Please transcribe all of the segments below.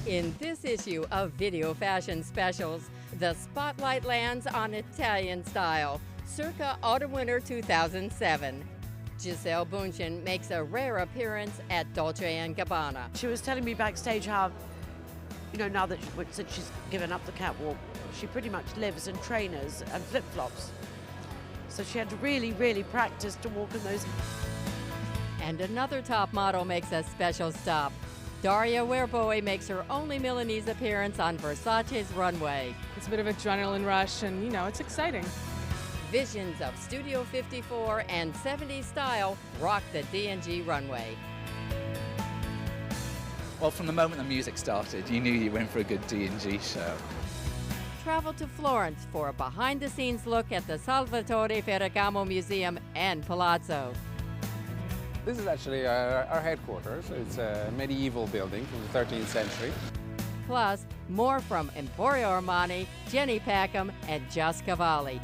In this issue of Video Fashion Specials, the spotlight lands on Italian style, circa autumn-winter 2007. Gisele Bündchen makes a rare appearance at Dolce & Gabbana. She was telling me backstage how, now that since she's given up the catwalk, she pretty much lives in trainers and flip-flops. So she had to really, really practice to walk in those. And another top model makes a special stop. Daria Werboe makes her only Milanese appearance on Versace's runway. It's a bit of adrenaline rush and, it's exciting. Visions of Studio 54 and 70s style rock the D&G runway. Well, from the moment the music started, you knew you went for a good D&G show. Travel to Florence for a behind-the-scenes look at the Salvatore Ferragamo Museum and Palazzo. This is actually our headquarters. It's a medieval building from the 13th century. Plus, more from Emporio Armani, Jenny Packham, and Just Cavalli.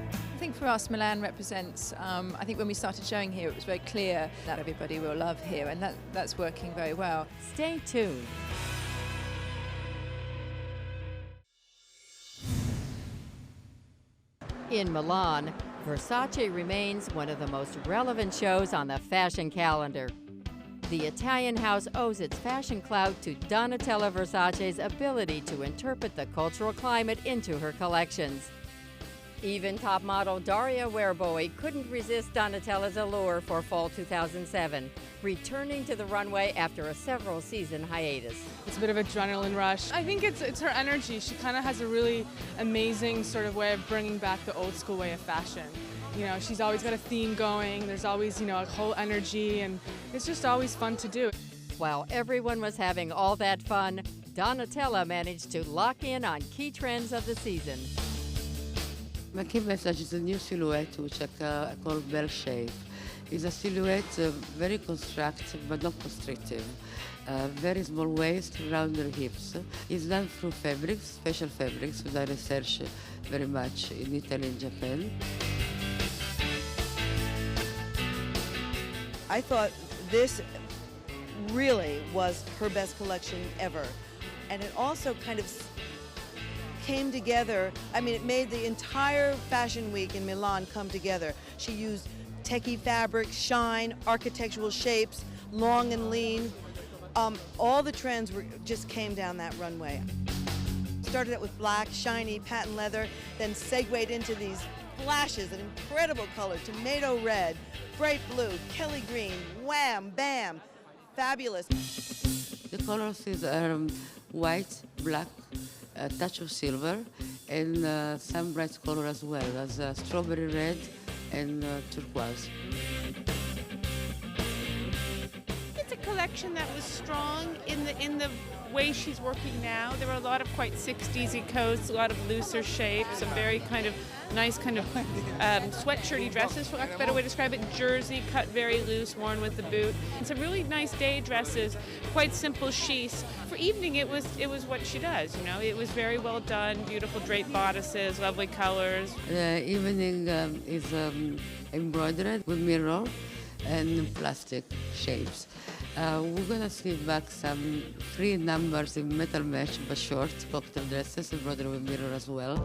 I think for us, Milan represents, I think when we started showing here, it was very clear that everybody will love here, and that's working very well. Stay tuned. In Milan, Versace remains one of the most relevant shows on the fashion calendar. The Italian house owes its fashion clout to Donatella Versace's ability to interpret the cultural climate into her collections. Even top model Daria Werboe couldn't resist Donatella's allure for fall 2007, returning to the runway after a several-season hiatus. It's a bit of adrenaline rush. I think it's her energy. She kind of has a really amazing sort of way of bringing back the old school way of fashion. She's always got a theme going. There's always, a whole energy, and it's just always fun to do. While everyone was having all that fun, Donatella managed to lock in on key trends of the season. My key message is a new silhouette which I call bell shape. It's a silhouette very constructive but not constrictive. Very small waist, rounder hips. It's done through fabrics, special fabrics, which I research very much in Italy and Japan. I thought this really was her best collection ever. And it also kind of came together. It made the entire fashion week in Milan come together. She used techie fabrics, shine, architectural shapes, long and lean. All the trends just came down that runway. Started out with black, shiny, patent leather, then segued into these flashes, an incredible color, tomato red, bright blue, Kelly green, wham, bam, fabulous. The colors is white, black, a touch of silver, and some bright color as well, as strawberry red and turquoise. It's a collection that was strong in the way she's working now. There were a lot of quite 60s-y coats, a lot of looser shapes, some very kind of nice kind of sweatshirty dresses, for lack of a better way to describe it, jersey cut very loose, worn with the boot, and some really nice day dresses, quite simple chic. For evening, it was what she does. It was very well done, beautiful draped bodices, lovely colors. The evening is embroidered with mirror and plastic shapes. We're gonna see back some 3 numbers in metal mesh, but short cocktail dresses embroidered with mirror as well.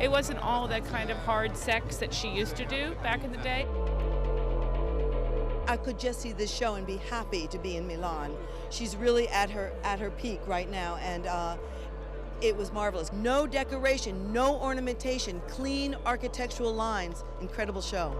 It wasn't all that kind of hard sex that she used to do back in the day. I could just see this show and be happy to be in Milan. She's really at her peak right now, and it was marvelous. No decoration, no ornamentation, clean architectural lines. Incredible show.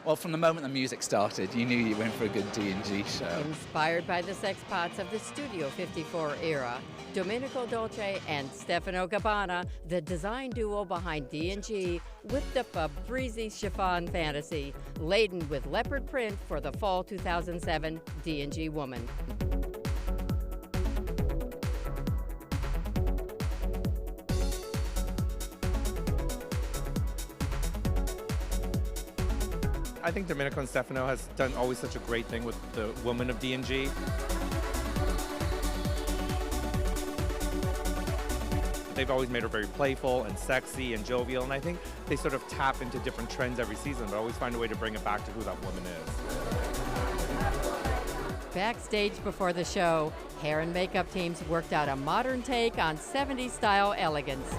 Well, from the moment the music started, you knew you went for a good D&G show. Inspired by the sex pots of the Studio 54 era, Domenico Dolce and Stefano Gabbana, the design duo behind D&G, whipped up a breezy chiffon fantasy laden with leopard print for the fall 2007 D&G woman. I think Domenico and Stefano has done always such a great thing with the woman of D&G. They've always made her very playful and sexy and jovial, and I think they sort of tap into different trends every season, but always find a way to bring it back to who that woman is. Backstage before the show, hair and makeup teams worked out a modern take on 70s style elegance.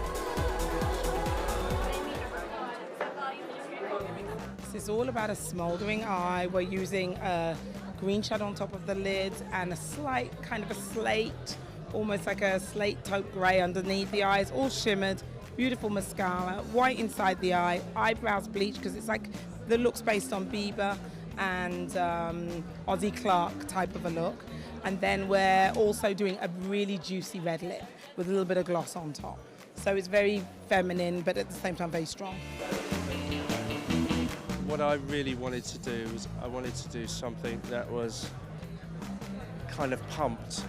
This is all about a smouldering eye. We're using a green shadow on top of the lids and a slight kind of a slate, almost like a slate taupe grey underneath the eyes, all shimmered. Beautiful mascara, white inside the eye, eyebrows bleached because it's like the look's based on Bieber and Ozzy Clark type of a look. And then we're also doing a really juicy red lip with a little bit of gloss on top. So it's very feminine, but at the same time very strong. What I really wanted to do was I wanted to do something that was kind of pumped.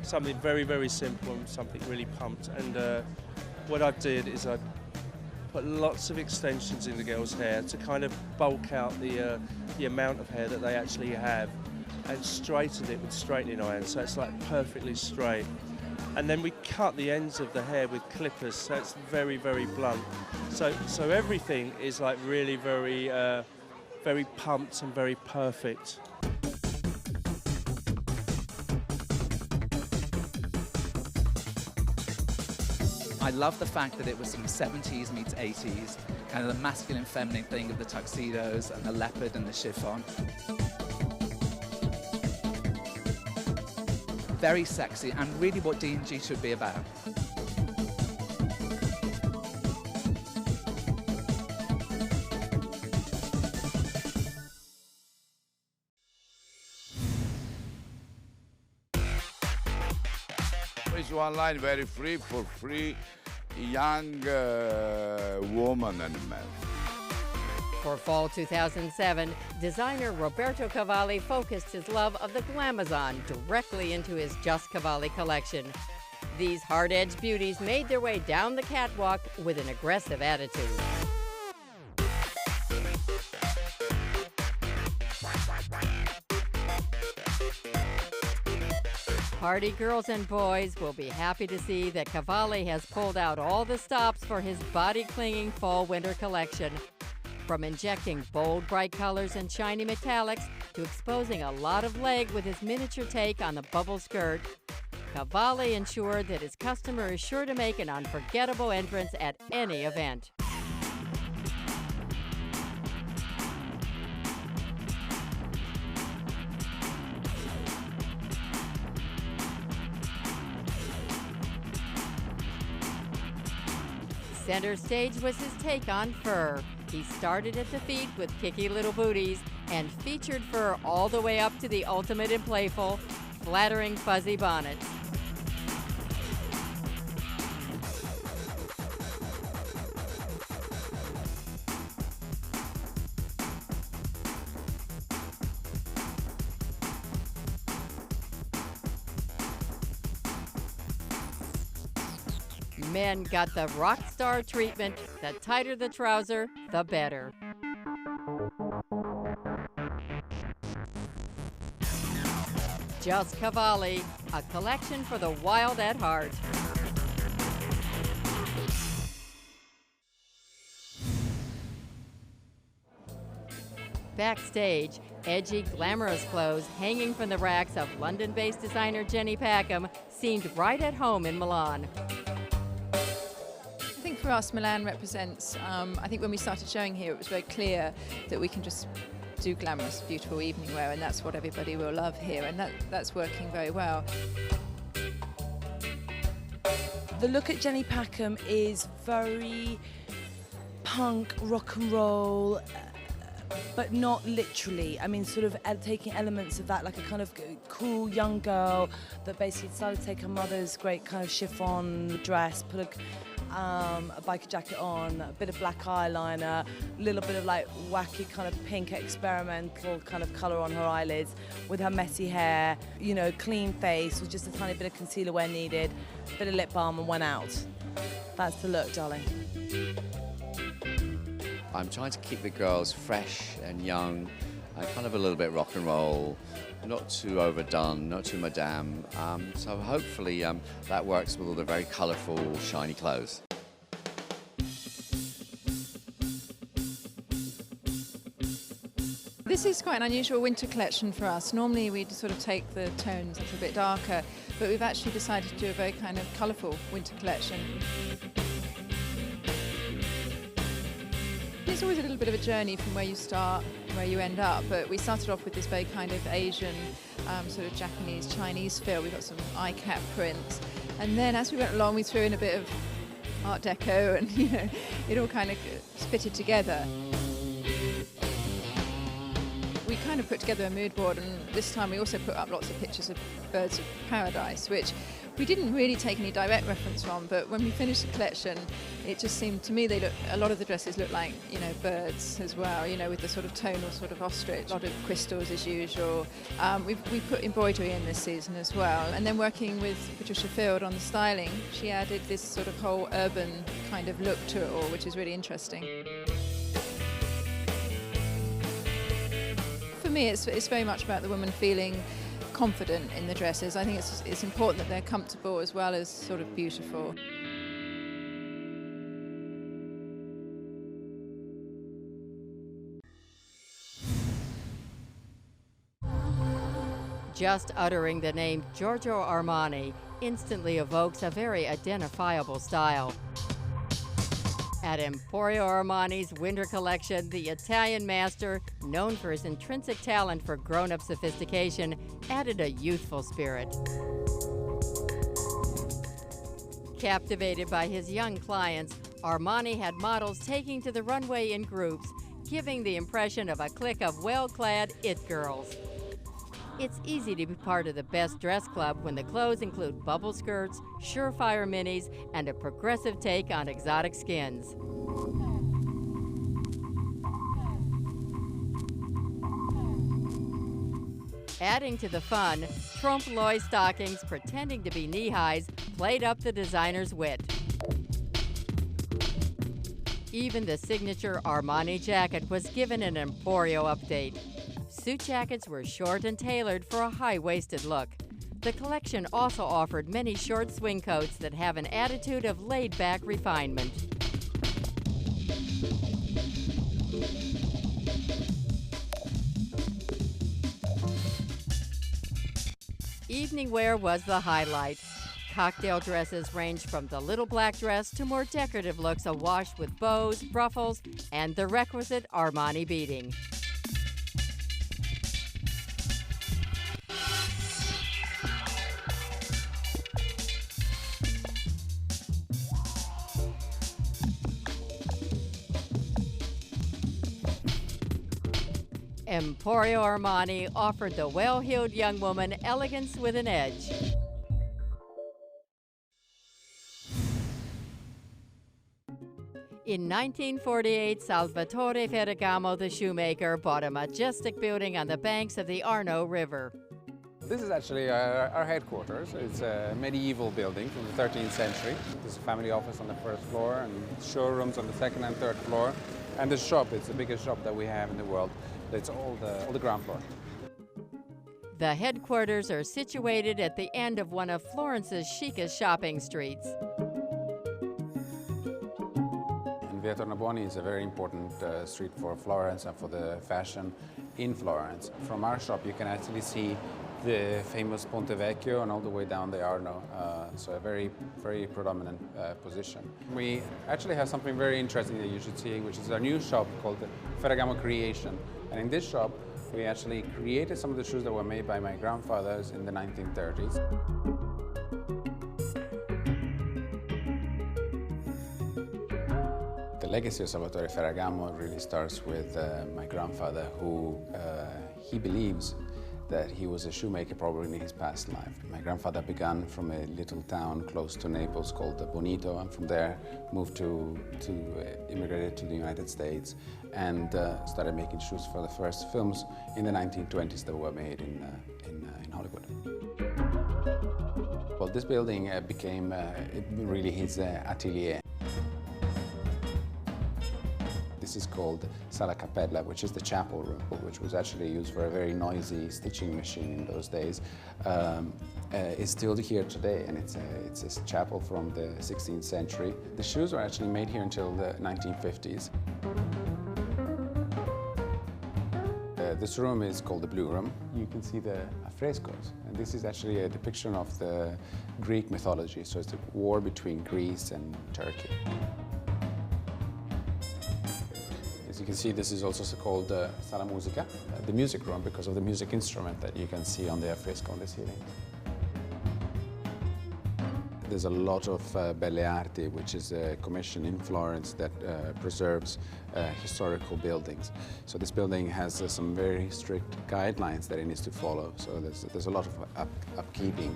Something very, very simple and something really pumped. And what I did is I put lots of extensions in the girls' hair to kind of bulk out the amount of hair that they actually have, and straightened it with straightening irons, so it's like perfectly straight. And then we cut the ends of the hair with clippers, so it's very, very blunt. So everything is like really very, very pumped and very perfect. I love the fact that it was some 70s meets 80s, kind of the masculine feminine thing of the tuxedos and the leopard and the chiffon. Very sexy and really what D&G should be about. It's one line very free for free young woman and man. For fall 2007, designer Roberto Cavalli focused his love of the glamazon directly into his Just Cavalli collection. These hard-edged beauties made their way down the catwalk with an aggressive attitude. Party girls and boys will be happy to see that Cavalli has pulled out all the stops for his body-clinging fall-winter collection. From injecting bold, bright colors and shiny metallics to exposing a lot of leg with his miniature take on the bubble skirt, Cavalli ensured that his customer is sure to make an unforgettable entrance at any event. Center stage was his take on fur. He started at the feet with kicky little booties and featured fur all the way up to the ultimate in playful, flattering fuzzy bonnets. Men got the rock star treatment. The tighter the trouser, the better. Just Cavalli, a collection for the wild at heart. Backstage, edgy, glamorous clothes hanging from the racks of London-based designer Jenny Packham seemed right at home in Milan. I think for us, Milan represents, I think when we started showing here, it was very clear that we can just do glamorous, beautiful evening wear, and that's what everybody will love here, and that's working very well. The look at Jenny Packham is very punk, rock and roll, but not literally. I mean, sort of taking elements of that, like a kind of cool young girl that basically decided to take her mother's great kind of chiffon dress, put a biker jacket on, a bit of black eyeliner, a little bit of like wacky kind of pink experimental kind of colour on her eyelids, with her messy hair, you know, clean face with just a tiny bit of concealer where needed, a bit of lip balm, and went out. That's the look, darling. I'm trying to keep the girls fresh and young, kind of a little bit rock and roll, not too overdone, not too madame. So hopefully that works with all the very colourful, shiny clothes. This is quite an unusual winter collection for us. Normally we'd sort of take the tones a bit darker, but we've actually decided to do a very kind of colourful winter collection. It's always a little bit of a journey from where you start, where you end up, but we started off with this very kind of Asian, sort of Japanese, Chinese feel. We got some eye cap prints, and then as we went along we threw in a bit of Art Deco, and you know, it all kind of spitted together. We kind of put together a mood board, and this time we also put up lots of pictures of birds of paradise, which we didn't really take any direct reference from, but when we finished the collection, it just seemed to me a lot of the dresses look like, you know, birds as well, you know, with the sort of tonal sort of ostrich, a lot of crystals as usual. We put embroidery in this season as well, and then working with Patricia Field on the styling, she added this sort of whole urban kind of look to it all, which is really interesting. For me, it's very much about the woman feeling confident in the dresses. I think it's important that they're comfortable as well as sort of beautiful. Just uttering the name Giorgio Armani instantly evokes a very identifiable style. At Emporio Armani's winter collection, the Italian master, known for his intrinsic talent for grown-up sophistication, added a youthful spirit. Captivated by his young clients, Armani had models taking to the runway in groups, giving the impression of a clique of well-clad it girls. It's easy to be part of the best dress club when the clothes include bubble skirts, surefire minis, and a progressive take on exotic skins. Adding to the fun, trompe-l'oeil stockings pretending to be knee-highs played up the designer's wit. Even the signature Armani jacket was given an Emporio update. Suit jackets were short and tailored for a high-waisted look. The collection also offered many short swing coats that have an attitude of laid-back refinement. Evening wear was the highlight. Cocktail dresses ranged from the little black dress to more decorative looks awash with bows, ruffles, and the requisite Armani beading. Emporio Armani offered the well-heeled young woman elegance with an edge. In 1948, Salvatore Ferragamo, the shoemaker, bought a majestic building on the banks of the Arno River. This is actually our headquarters. It's a medieval building from the 13th century. There's a family office on the first floor and showrooms on the second and third floor. And the shop, it's the biggest shop that we have in the world. It's all the ground floor. The headquarters are situated at the end of one of Florence's chicest shopping streets. Via Tornabuoni is a very important street for Florence and for the fashion in Florence. From our shop you can actually see the famous Ponte Vecchio and all the way down the Arno, so a very, very predominant position. We actually have something very interesting that you should see, which is our new shop called Ferragamo Creation. And in this shop, we actually created some of the shoes that were made by my grandfathers in the 1930s. The legacy of Salvatore Ferragamo really starts with my grandfather, who he believes that he was a shoemaker probably in his past life. My grandfather began from a little town close to Naples called Bonito, and from there moved immigrated to the United States and started making shoes for the first films in the 1920s that were made in Hollywood. Well, this building became really his atelier. This is called Sala Cappella, which is the chapel room, which was actually used for a very noisy stitching machine in those days. Is still here today, and it's a chapel from the 16th century. The shoes were actually made here until the 1950s. This room is called the Blue Room. You can see the frescoes, and this is actually a depiction of the Greek mythology, so it's a war between Greece and Turkey. As you can see, this is also called Sala Musica, the music room, because of the music instrument that you can see on the fresco on the ceiling. There's a lot of Belle Arti, which is a commission in Florence that preserves historical buildings. So this building has some very strict guidelines that it needs to follow. So there's a lot of upkeeping.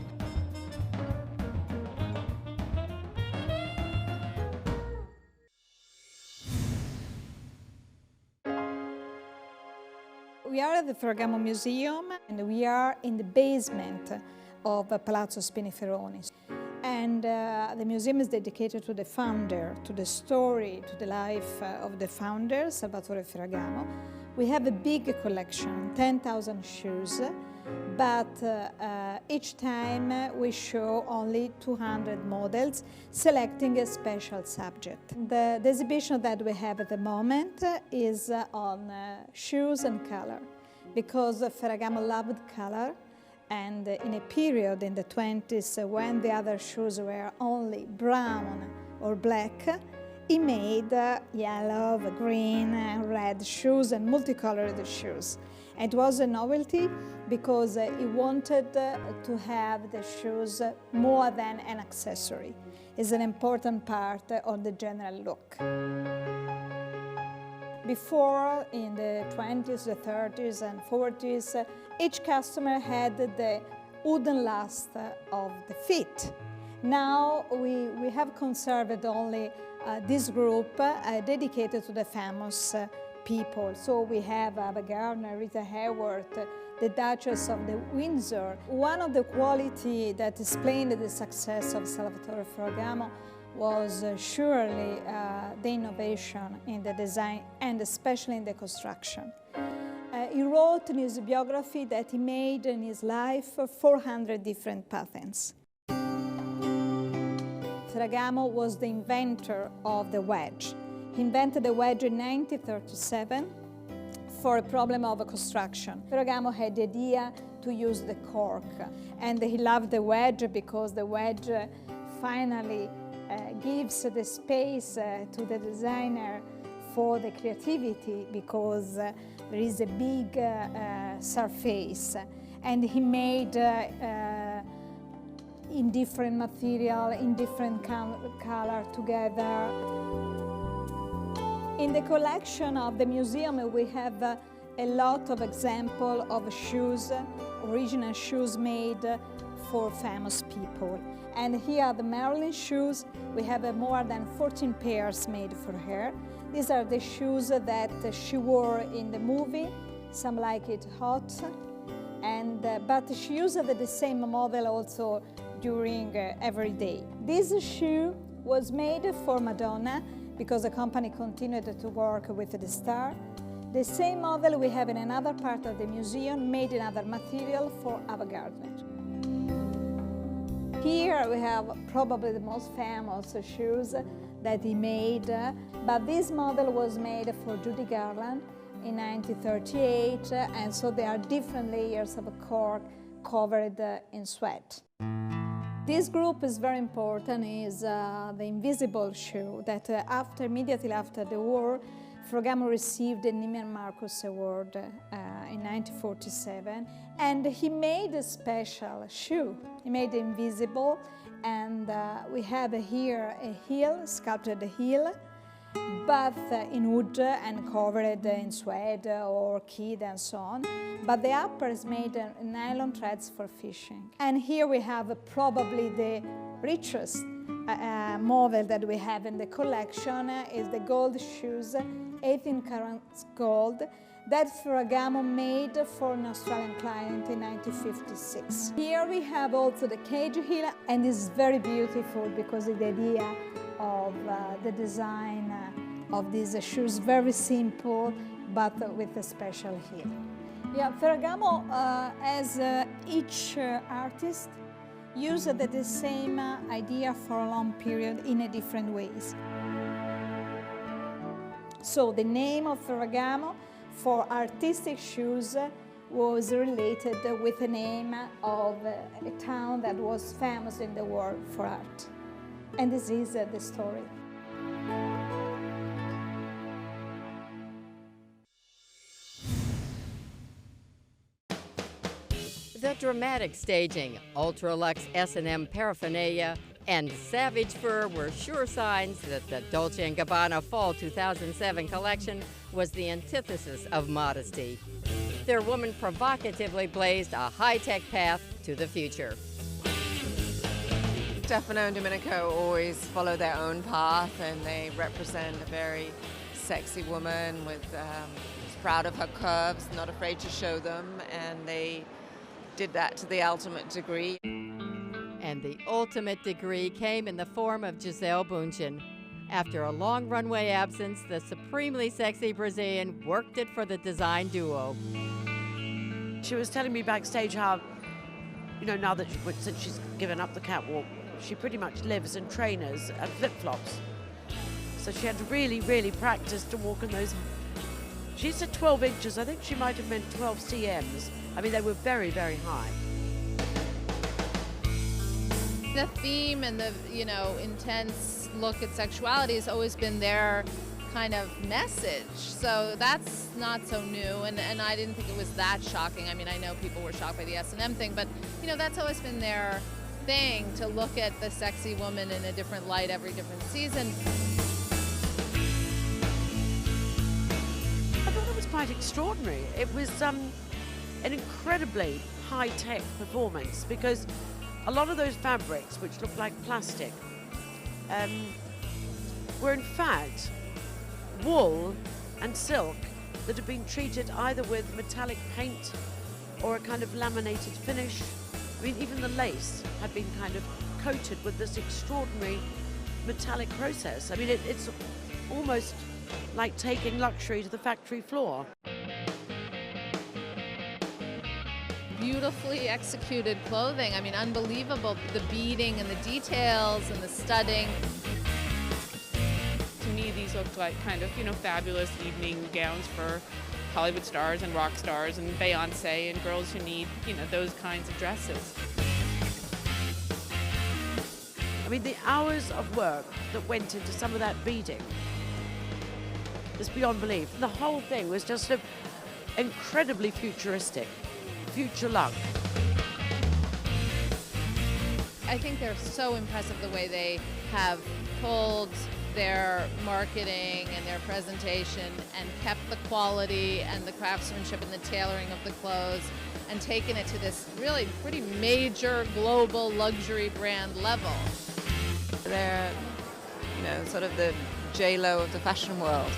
We are at the Ferragamo Museum, and we are in the basement of Palazzo Spiniferroni. And the museum is dedicated to the founder, to the story, to the life of the founder, Salvatore Ferragamo. We have a big collection, 10,000 shoes, but each time we show only 200 models, selecting a special subject. The exhibition that we have at the moment is on shoes and color, because Ferragamo loved color. And in a period in the 20s when the other shoes were only brown or black, he made yellow, green, red shoes and multicolored shoes. It was a novelty because he wanted to have the shoes more than an accessory. It's an important part of the general look. Before, in the 20s, the 30s and 40s, each customer had the wooden last of the feet. Now we have conserved only this group dedicated to the famous people. So we have Ava Gardner, Rita Hayworth, the Duchess of the Windsor. One of the qualities that explained the success of Salvatore Ferragamo was surely the innovation in the design and especially in the construction. He wrote in his biography that he made in his life 400 different patents. Ferragamo was the inventor of the wedge. He invented the wedge in 1937 for a problem of construction. Ferragamo had the idea to use the cork, and he loved the wedge because the wedge finally gives the space to the designer for the creativity, because there is a big surface, and he made in different material, in different color together. In the collection of the museum we have a lot of examples of shoes, original shoes made for famous people. And here are the Marilyn shoes. We have more than 14 pairs made for her. These are the shoes that she wore in the movie, Some Like It Hot, but she used the same model also during every day. This shoe was made for Madonna because the company continued to work with the star. The same model we have in another part of the museum, made in other material for Ava Gardner. Here we have probably the most famous shoes that he made, but this model was made for Judy Garland in 1938, and so there are different layers of cork covered in sweat. This group is very important, is the invisible shoe that immediately after the war, Ferragamo received the Neiman Marcus Award in 1947, and he made a special shoe. He made it invisible, and we have here a heel, sculpted heel, but in wood and covered in suede or kid and so on. But the upper is made in nylon threads for fishing. And here we have probably the richest model that we have in the collection is the gold shoes, 18 carats gold, that Ferragamo made for an Australian client in 1956. Here we have also the cage heel, and it's very beautiful because the idea of the design of these shoes, very simple, but with a special heel. Yeah, Ferragamo, as each artist, used the same idea for a long period in a different ways. So the name of Ferragamo for artistic shoes was related with the name of a town that was famous in the world for art. And this is the story. The dramatic staging, ultra-luxe S&M paraphernalia, and savage fur were sure signs that the Dolce Gabbana Fall 2007 collection was the antithesis of modesty. Their woman provocatively blazed a high-tech path to the future. Stefano and Domenico always follow their own path, and they represent a very sexy woman who's proud of her curves, not afraid to show them, and they did that to the ultimate degree. And the ultimate degree came in the form of Gisele Bündchen. After a long runway absence, the supremely sexy Brazilian worked it for the design duo. She was telling me backstage how, now that since she's given up the catwalk, she pretty much lives in trainers and flip-flops. So she had to really, really practice to walk in those. She said 12 inches. I think she might have meant 12 cms. I mean, they were very, very high. The theme and the, intense look at sexuality has always been their kind of message. So that's not so new, and I didn't think it was that shocking. I mean, I know people were shocked by the S&M thing, but, that's always been their thing, to look at the sexy woman in a different light every different season. I thought it was quite extraordinary. It was an incredibly high-tech performance, because a lot of those fabrics, which look like plastic, were in fact wool and silk that had been treated either with metallic paint or a kind of laminated finish. I mean, even the lace had been kind of coated with this extraordinary metallic process. I mean, it's almost like taking luxury to the factory floor. Beautifully executed clothing. I mean, unbelievable, the beading and the details and the studding. To me, these looked like kind of, fabulous evening gowns for Hollywood stars and rock stars and Beyonce and girls who need, those kinds of dresses. I mean, the hours of work that went into some of that beading is beyond belief. The whole thing was just incredibly futuristic. Future look. I think they're so impressive the way they have pulled their marketing and their presentation and kept the quality and the craftsmanship and the tailoring of the clothes and taken it to this really pretty major global luxury brand level. They're, sort of the J-Lo of the fashion world.